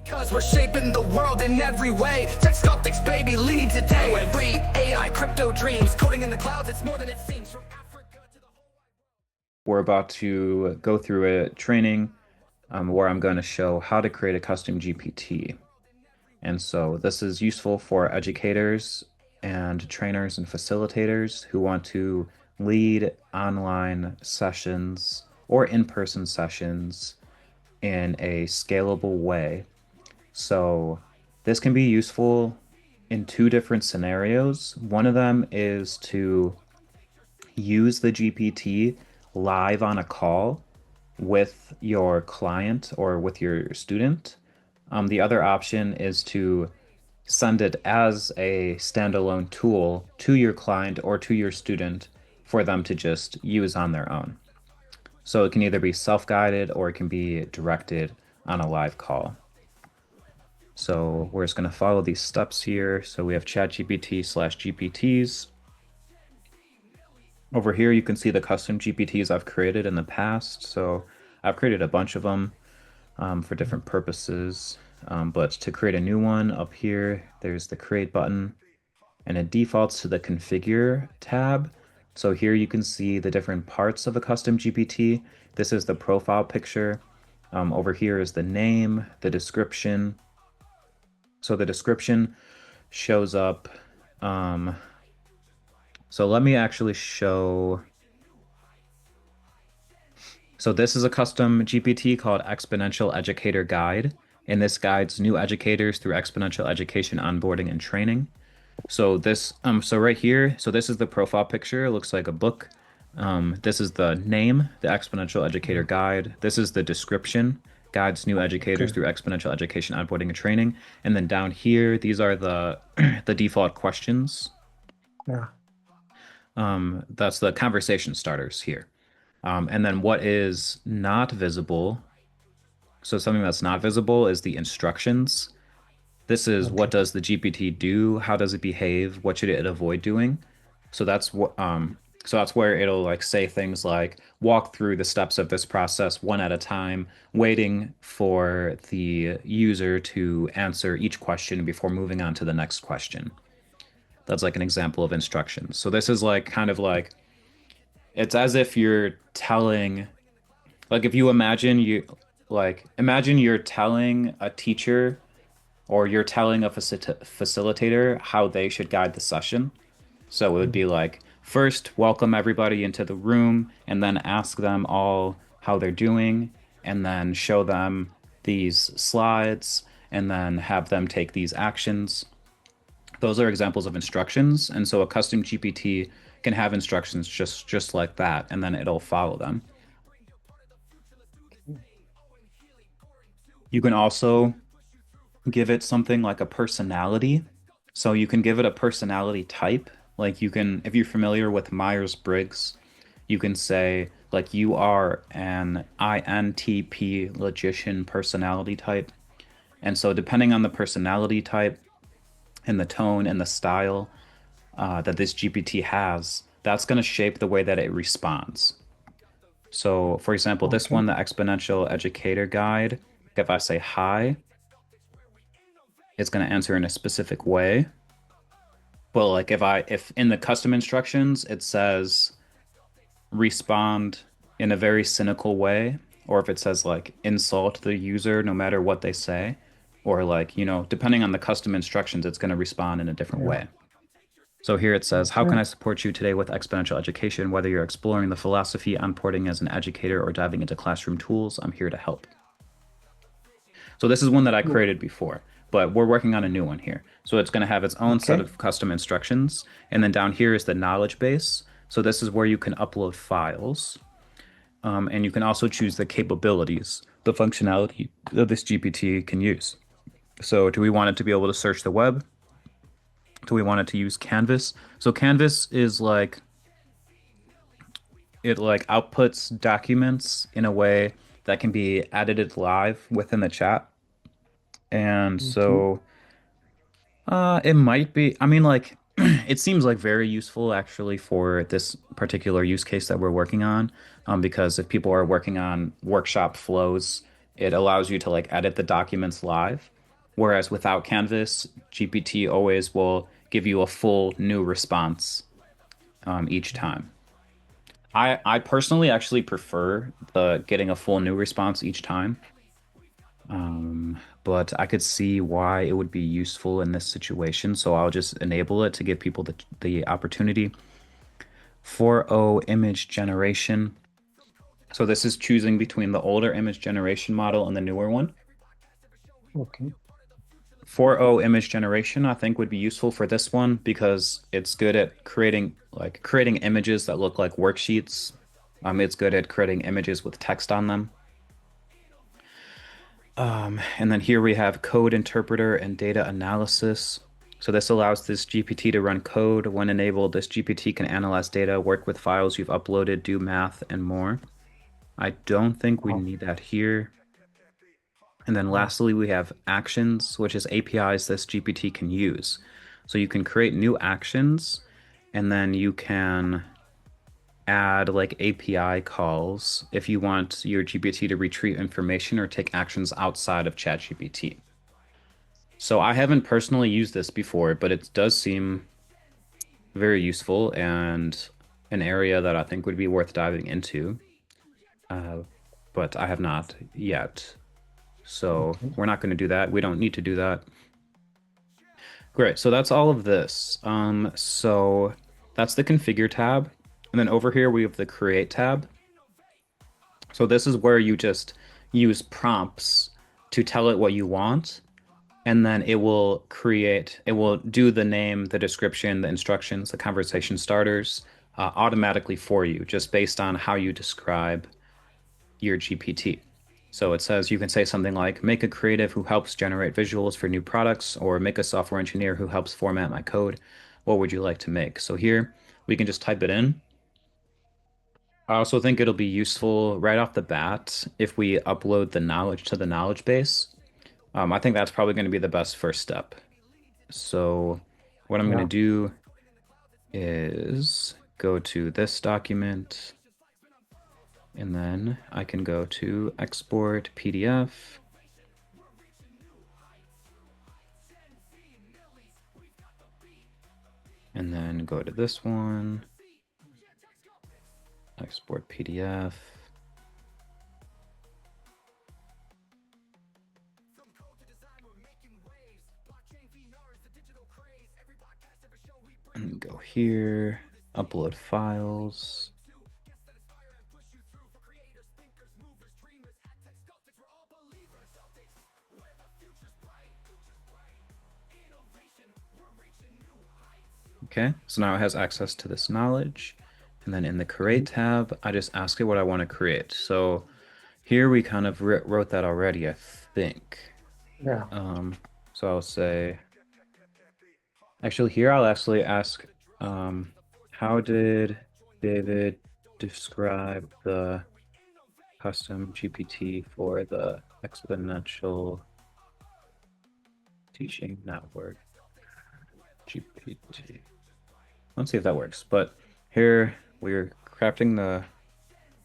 Cause we're shaping the world in every way. Tech Sculptics, baby, lead today. Web3, AI, crypto dreams. Coding in the clouds, it's more than it seems. From Africa to the whole wide world. We're about to go through a training where I'm going to show how to create a custom GPT. And so this is useful for educators and trainers and facilitators who want to lead online sessions or in-person sessions in a scalable way. So this can be useful in two different scenarios. One of them is to use the GPT live on a call with your client or with your student. The other option is to send it as a standalone tool to your client or to your student for them to just use on their own. So it can either be self-guided or it can be directed on a live call. So we're just going to follow these steps here. So we have ChatGPT/GPTs. Over here, you can see the custom GPTs I've created in the past. So I've created a bunch of them for different purposes. But to create a new one up here, there's the create button and it defaults to the configure tab. So here you can see the different parts of a custom GPT. This is the profile picture. Over here is the name, the description. So the description shows up. So let me actually show. So this is a custom GPT called Exponential Educator Guide, and this guides new educators through exponential education onboarding and training. So this, so right here, so this is the profile picture. It looks like a book. This is the name, the Exponential Educator Guide. This is the description, guides new educators through exponential education onboarding and training. And then down here, these are the the default questions. Yeah. That's the conversation starters here. And then what is not visible, so something that's not visible is the instructions. This is what does the GPT do? How does it behave? What should it avoid doing? So that's what so that's where it'll like say things like walk through the steps of this process one at a time, waiting for the user to answer each question before moving on to the next question. That's like an example of instructions. So this is like kind of like it's as if you're telling, like if you imagine imagine you're telling a teacher or you're telling a facilitator how they should guide the session. So it would be like, first, welcome everybody into the room, and then ask them all how they're doing, and then show them these slides, and then have them take these actions. Those are examples of instructions, and so a custom GPT can have instructions just like that, and then it'll follow them. You can also give it something like a personality. So you can give it a personality type. Like you can, if you're familiar with Myers-Briggs, you can say like you are an INTP logician personality type. And so depending on the personality type and the tone and the style that this GPT has, that's going to shape the way that it responds. So for example, this one, the Exponential Educator Guide, if I say hi, it's going to answer in a specific way. But like if in the custom instructions it says respond in a very cynical way, or if it says like insult the user no matter what they say, or like, you know, depending on the custom instructions, it's going to respond in a different way. So here it says, how can I support you today with exponential education? Whether you're exploring the philosophy, onboarding as an educator, or diving into classroom tools, I'm here to help. So this is one that I created before, but we're working on a new one here. So it's going to have its own set of custom instructions. And then down here is the knowledge base. So this is where you can upload files. And you can also choose the capabilities, the functionality that this GPT can use. So do we want it to be able to search the web? Do we want it to use Canvas? So Canvas is like, it like outputs documents in a way that can be edited live within the chat. And so it might be, I mean, like, it seems like very useful actually for this particular use case that we're working on. Because if people are working on workshop flows, it allows you to like edit the documents live. Whereas without Canvas, GPT always will give you a full new response each time. I personally actually prefer the getting a full new response each time. But I could see why it would be useful in this situation, so I'll just enable it to give people the opportunity. 4.0 image generation. So this is choosing between the older image generation model and the newer one. Okay. 4.0 image generation, I think would be useful for this one because it's good at creating images that look like worksheets. It's good at creating images with text on them. And then here we have code interpreter and data analysis. So this allows this GPT to run code. When enabled, this GPT can analyze data, work with files you've uploaded, do math, and more. I don't think we Oh, need that here. And then oh, lastly, we have actions, which is APIs this GPT can use. So you can create new actions, and then you can add like API calls if you want your GPT to retrieve information or take actions outside of ChatGPT. So I haven't personally used this before, but it does seem very useful and an area that I think would be worth diving into. Uh, but I have not yet. So okay. we're not going to do that. We don't need to do that. Great. So that's all of this. So that's the configure tab. And then over here we have the create tab. So this is where you just use prompts to tell it what you want, and then it will do the name, the description, the instructions, the conversation starters automatically for you, just based on how you describe your GPT. So it says you can say something like, make a creative who helps generate visuals for new products, or make a software engineer who helps format my code. What would you like to make? So here we can just type it in. I also think it'll be useful right off the bat if we upload the knowledge to the knowledge base. I think that's probably going to be the best first step. So what I'm going to Yeah. do is go to this document, and then I can go to export PDF, and then go to this one, export PDF. And go here, upload files. Okay, so now it has access to this knowledge. And then in the create tab, I just ask it what I want to create. So here we kind of wrote that already, I think. Yeah. So I'll say, actually here I'll actually ask, how did David describe the custom GPT for the exponential teaching network GPT? Let's see if that works. But here we're crafting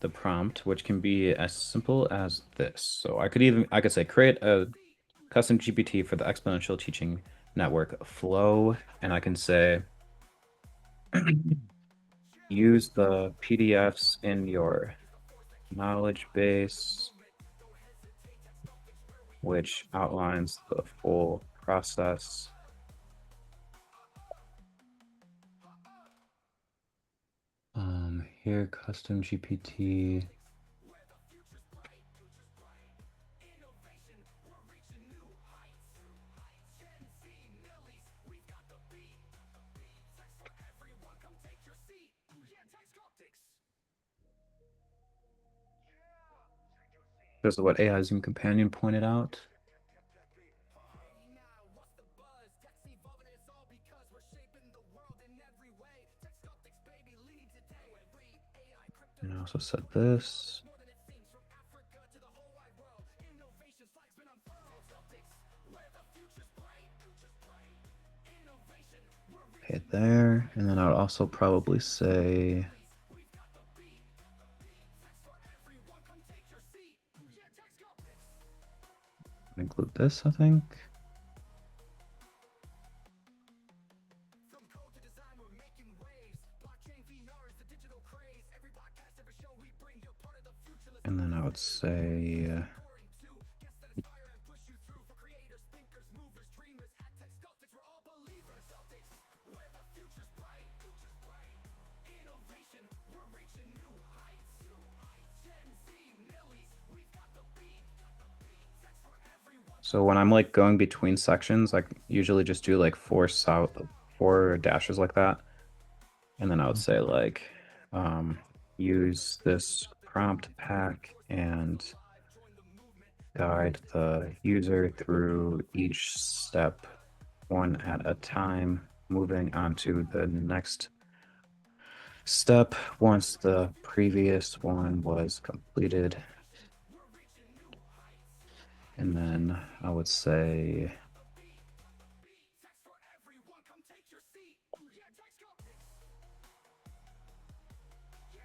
the prompt, which can be as simple as this. So I could say create a custom GPT for the exponential teaching network flow, and I can say use the PDFs in your knowledge base, which outlines the full process. Here, custom GPT. This is what AI Zoom Companion pointed out. And I also said this. Okay, there. And then I would also probably say include this, I think. let's say so when I'm like going between sections, I usually just do like four dashes like that. And then I would say like use this prompt pack and guide the user through each step one at a time, moving on to the next step once the previous one was completed. And then I would say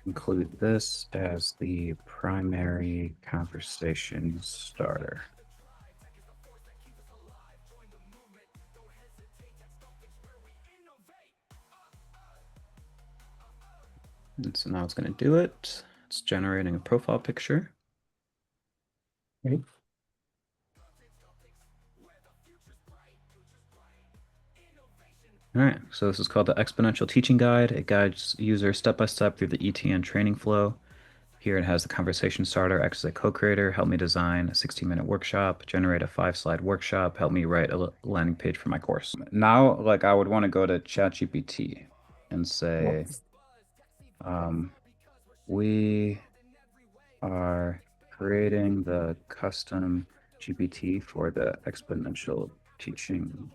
include this as the primary conversation starter. And so now it's going to do it. It's generating a profile picture. Okay. All right, so this is called the Exponential Teaching Guide. It guides users step by step through the ETN training flow. Here it has the conversation starter, acts as a co-creator, help me design a 60-minute workshop, generate a 5-slide workshop, help me write a landing page for my course. Now, like I would want to go to ChatGPT and say, we are creating the custom GPT for the exponential teaching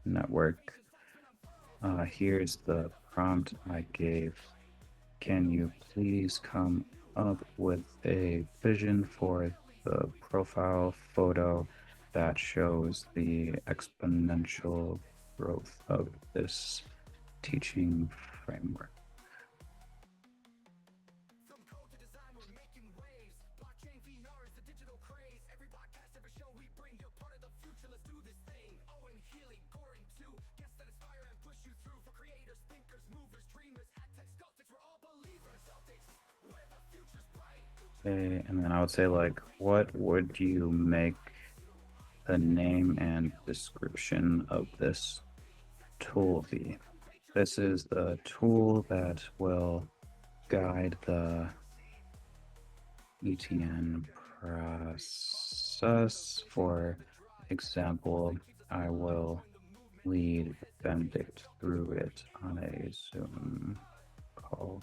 network. Here's the prompt I gave. Can you please come up with a vision for the profile photo that shows the exponential growth of this teaching framework? Okay, and then I would say like, what would you make the name and description of this tool be? This is the tool that will guide the ETN process. For example, I will lead Benedict through it on a Zoom call,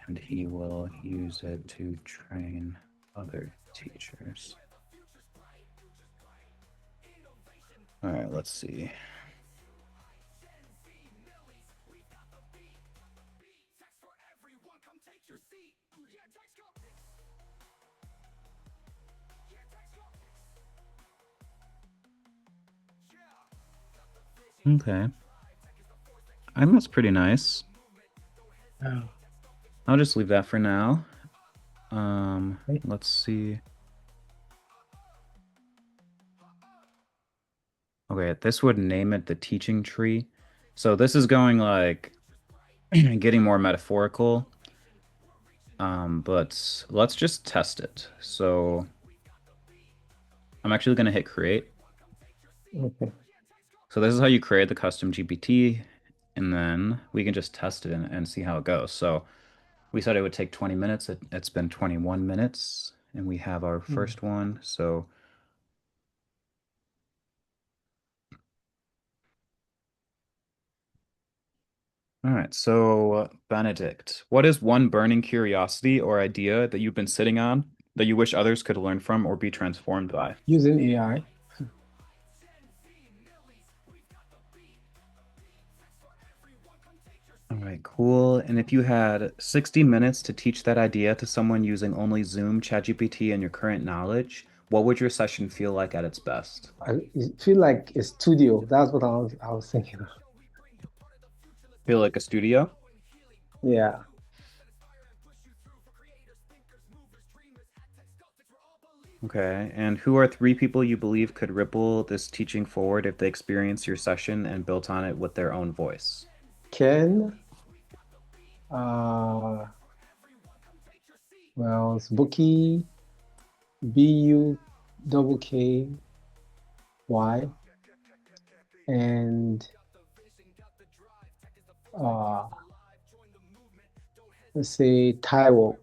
and he will use it to train other teachers. All right, let's see. Okay. I think that's pretty nice. Oh, I'll just leave that for now. Okay. Let's see. Okay, this would name it the teaching tree. So this is going like getting more metaphorical. But let's just test it. So I'm actually going to hit create. Okay. So this is how you create the custom GPT, and then we can just test it and see how it goes. So we said it would take 20 minutes. It's been 21 minutes, and we have our first one. So all right, so Benedict, what is one burning curiosity or idea that you've been sitting on that you wish others could learn from or be transformed by? Using AI. All right, cool. And if you had 60 minutes to teach that idea to someone using only Zoom, ChatGPT, and your current knowledge, what would your session feel like at its best? I feel like a studio. That's what I was thinking of. Feel like a studio? Yeah. Okay. And who are three people you believe could ripple this teaching forward if they experienced your session and built on it with their own voice? Ken, well, it's Bookie, BUKKY, and let's say Taiwo,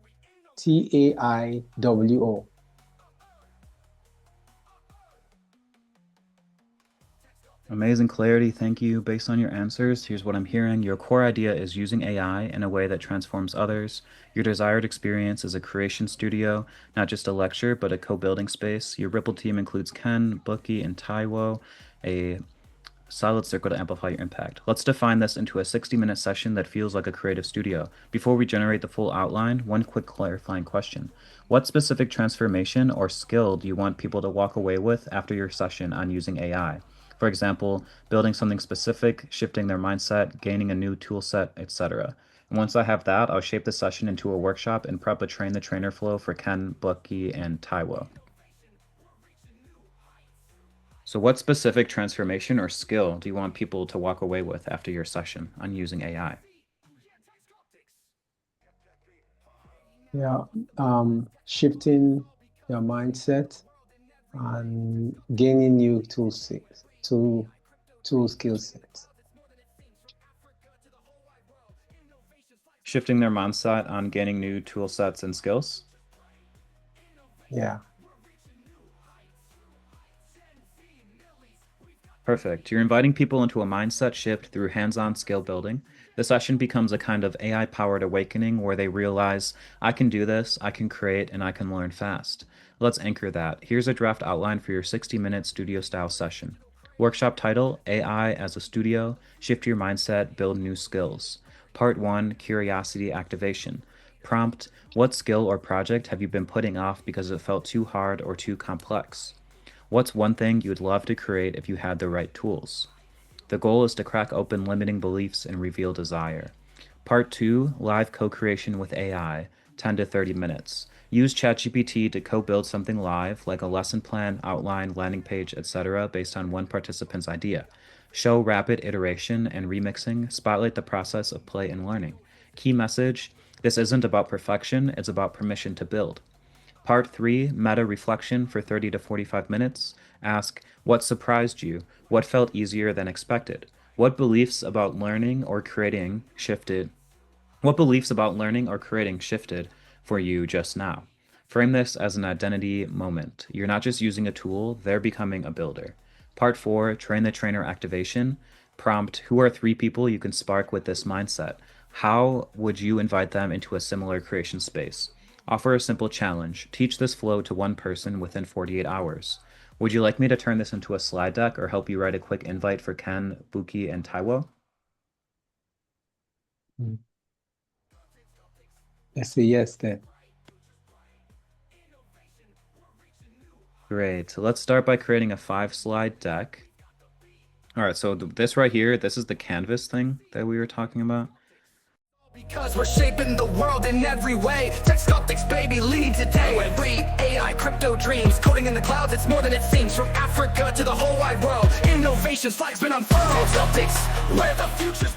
TAIWO. Amazing clarity, thank you. Based on your answers, here's what I'm hearing. Your core idea is using AI in a way that transforms others. Your desired experience is a creation studio, not just a lecture, but a co-building space. Your Ripple team includes Ken, Bookie, and Taiwo, a solid circle to amplify your impact. Let's define this into a 60-minute session that feels like a creative studio. Before we generate the full outline, one quick clarifying question. What specific transformation or skill do you want people to walk away with after your session on using AI? For example, building something specific, shifting their mindset, gaining a new tool set, etc. And once I have that, I'll shape the session into a workshop and prep a train the trainer flow for Ken, Bookie, and Taiwo. So what specific transformation or skill do you want people to walk away with after your session on using AI? Yeah, shifting your mindset and gaining new tool sets, tool skill sets. Shifting their mindset on gaining new tool sets and skills? Yeah. Perfect. You're inviting people into a mindset shift through hands-on skill building. The session becomes a kind of AI-powered awakening where they realize, I can do this, I can create, and I can learn fast. Let's anchor that. Here's a draft outline for your 60-minute studio-style session. Workshop title, AI as a studio, shift your mindset, build new skills. Part 1, curiosity activation. Prompt, what skill or project have you been putting off because it felt too hard or too complex? What's one thing you'd love to create if you had the right tools? The goal is to crack open limiting beliefs and reveal desire. Part 2, live co-creation with AI, 10 to 30 minutes. Use ChatGPT to co-build something live, like a lesson plan, outline, landing page, etc., based on one participant's idea. Show rapid iteration and remixing, spotlight the process of play and learning. Key message, this isn't about perfection, it's about permission to build. Part 3, meta reflection for 30 to 45 minutes. Ask, what surprised you? What felt easier than expected? What beliefs about learning or creating shifted? What beliefs about learning or creating shifted for you just now? Frame this as an identity moment. You're not just using a tool, they're becoming a builder. Part 4, train the trainer activation. Prompt, who are 3 people you can spark with this mindset? How would you invite them into a similar creation space? Offer a simple challenge. Teach this flow to one person within 48 hours. Would you like me to turn this into a slide deck or help you write a quick invite for Ken, Buki, and Taiwo? Let's say yes then. Great. So let's start by creating a 5-slide deck. All right, so this right here, this is the canvas thing that we were talking about. Because we're shaping the world in every way. Tech Sculptics, baby, lead today. Web3, AI, crypto dreams. Coding in the clouds, it's more than it seems. From Africa to the whole wide world, innovation's flags been unfurled. Sculptics, where the future's